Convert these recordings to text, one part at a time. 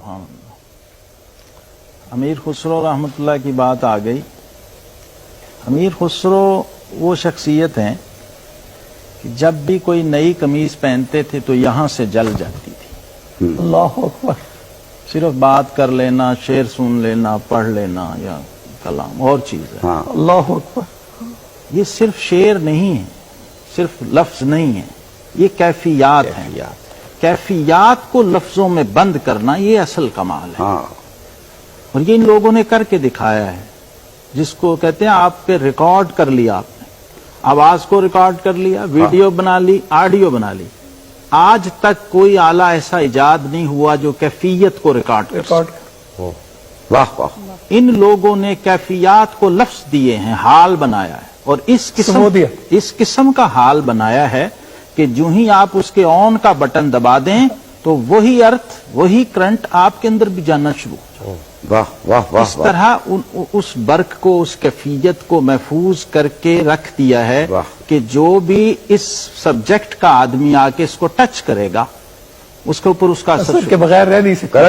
سبحان اللہ. امیر خسرو رحمۃ اللہ کی بات آ گئی. امیر خسرو وہ شخصیت ہیں کہ جب بھی کوئی نئی قمیض پہنتے تھے تو یہاں سے جل جاتی تھی. اللہ اکبر. صرف بات کر لینا، شعر سن لینا، پڑھ لینا یا کلام اور چیز ہے. اللہ اکبر. یہ صرف شعر نہیں ہے، صرف لفظ نہیں ہے، یہ کیفیات ہیں. کیفیات کو لفظوں میں بند کرنا یہ اصل کمال ہے. اور یہ ان لوگوں نے کر کے دکھایا ہے، جس کو کہتے ہیں آپ پہ ریکارڈ کر لیا. آپ نے آواز کو ریکارڈ کر لیا، ویڈیو بنا لی، آڈیو بنا لی. آج تک کوئی آلہ ایسا ایجاد نہیں ہوا جو کیفیت کو ریکارڈ کر. واہ واہ. ان لوگوں نے کیفیات کو لفظ دیے ہیں، حال بنایا ہے. اور اس قسم کا حال بنایا ہے کہ جو ہی آپ اس کے آن کا بٹن دبا دیں تو وہی ارتھ، وہی کرنٹ آپ کے اندر بھی جانا شروع ہو. واہ واہ واہ. اس طرح اس برق کو، اس کیفیت کو محفوظ کر کے رکھ دیا ہے کہ جو بھی اس سبجیکٹ کا آدمی آ کے اس کو ٹچ کرے گا اس کے اوپر اس کا اثر کے بغیر رہ نہیں سکتا.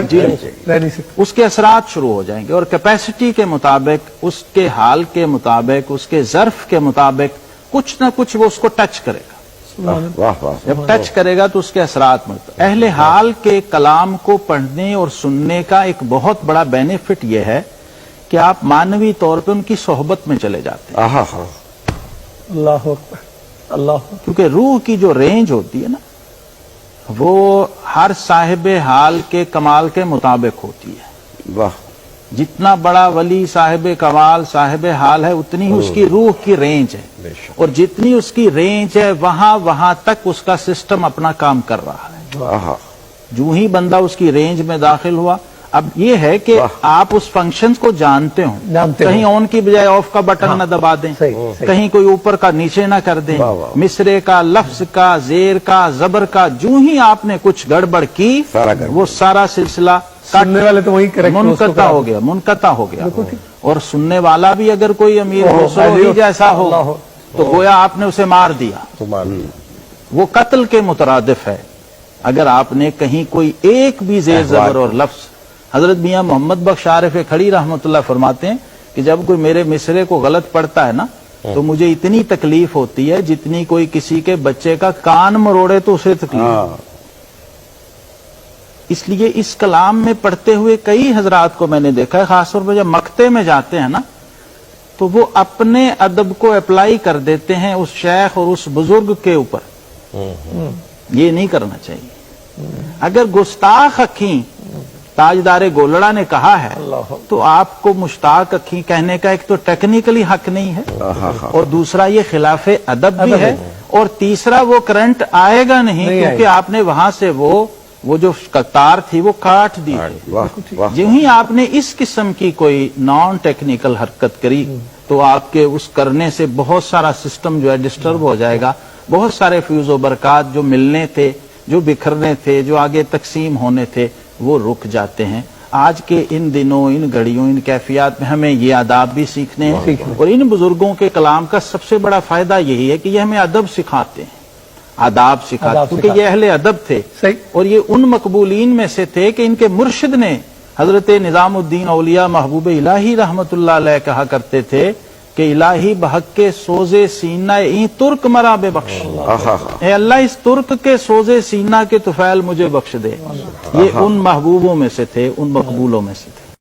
اس کے اثرات شروع ہو جائیں گے. اور کیپیسٹی کے مطابق، اس کے حال کے مطابق، اس کے ظرف کے مطابق کچھ نہ کچھ وہ اس کو ٹچ کرے گا. جب ٹچ کرے گا تو اس کے اثرات ملتے. اہل حال کے کلام کو پڑھنے اور سننے کا ایک بہت بڑا بینیفٹ یہ ہے کہ آپ معنوی طور پہ ان کی صحبت میں چلے جاتے ہیں. اللہ اکبر. اللہ. کیونکہ روح کی جو رینج ہوتی ہے نا، وہ ہر صاحب حال کے کمال کے مطابق ہوتی ہے. واہ. جتنا بڑا ولی صاحب کمال، صاحب حال ہے، اتنی ہی اس کی روح کی رینج ہے. اور جتنی اس کی رینج ہے وہاں تک اس کا سسٹم اپنا کام کر رہا ہے. جو ہی بندہ اس کی رینج میں داخل ہوا، اب یہ ہے کہ آپ اس فنکشن کو جانتے ہوں. کہیں آن کی بجائے آف کا بٹن نہ دبا دیں، کہیں کوئی اوپر کا نیچے نہ کر دیں، مصرے کا، لفظ کا، زیر کا، زبر کا. جو ہی آپ نے کچھ گڑبڑ کی وہ سارا سلسلہ سننے والے تو وہی منقطع ہو گیا. اور سننے والا بھی اگر کوئی امیر خسرو جیسا ہو تو گویا آپ نے اسے مار دیا. وہ قتل کے مترادف ہے اگر آپ نے کہیں کوئی ایک بھی زیر زبر اور لفظ. حضرت میاں محمد بخش عارف کھڑی رحمۃ اللہ فرماتے ہیں کہ جب کوئی میرے مصرے کو غلط پڑھتا ہے نا تو مجھے اتنی تکلیف ہوتی ہے جتنی کوئی کسی کے بچے کا کان مروڑے تو اسے تکلیف. اس لیے اس کلام میں پڑھتے ہوئے کئی حضرات کو میں نے دیکھا ہے، خاص طور پہ جب مکتے میں جاتے ہیں نا تو وہ اپنے ادب کو اپلائی کر دیتے ہیں اس شیخ اور اس بزرگ کے اوپر. یہ نہیں کرنا چاہیے. اگر گستاخ اکھیں تاجدار گولڑا نے کہا ہے تو آپ کو مشتاق اکھیں کہنے کا ایک تو ٹیکنیکلی حق نہیں ہے، اور دوسرا یہ خلاف ادب بھی ہے، اور تیسرا وہ کرنٹ آئے گا نہیں کیونکہ آپ نے وہاں سے وہ جو تار تھی وہ کاٹ دی. جو ہی آپ نے اس قسم کی کوئی نان ٹیکنیکل حرکت کری تو آپ کے اس کرنے سے بہت سارا سسٹم جو ہے ڈسٹرب ہو جائے گا. بہت سارے فیوز و برکات جو ملنے تھے، جو بکھرنے تھے، جو آگے تقسیم ہونے تھے، وہ رک جاتے ہیں. آج کے ان دنوں، ان گھڑیوں، ان کیفیات میں ہمیں یہ آداب بھی سیکھنے ہیں. اور ان بزرگوں کے کلام کا سب سے بڑا فائدہ یہی ہے کہ یہ ہمیں ادب سکھاتے ہیں، آداب سکھاتے ہیں، کیونکہ یہ اہل ادب تھے. اور یہ ان مقبولین میں سے تھے کہ ان کے مرشد نے حضرت نظام الدین اولیاء محبوب الہی رحمت اللہ علیہ کہا کرتے تھے کہ الہی بحق کے سوزے سینہ این ترک مرا بے بخش. اے اللہ اس ترک کے سوزے سینہ کے طفیل مجھے بخش دے. یہ ان محبوبوں میں سے تھے، ان مقبولوں میں سے تھے.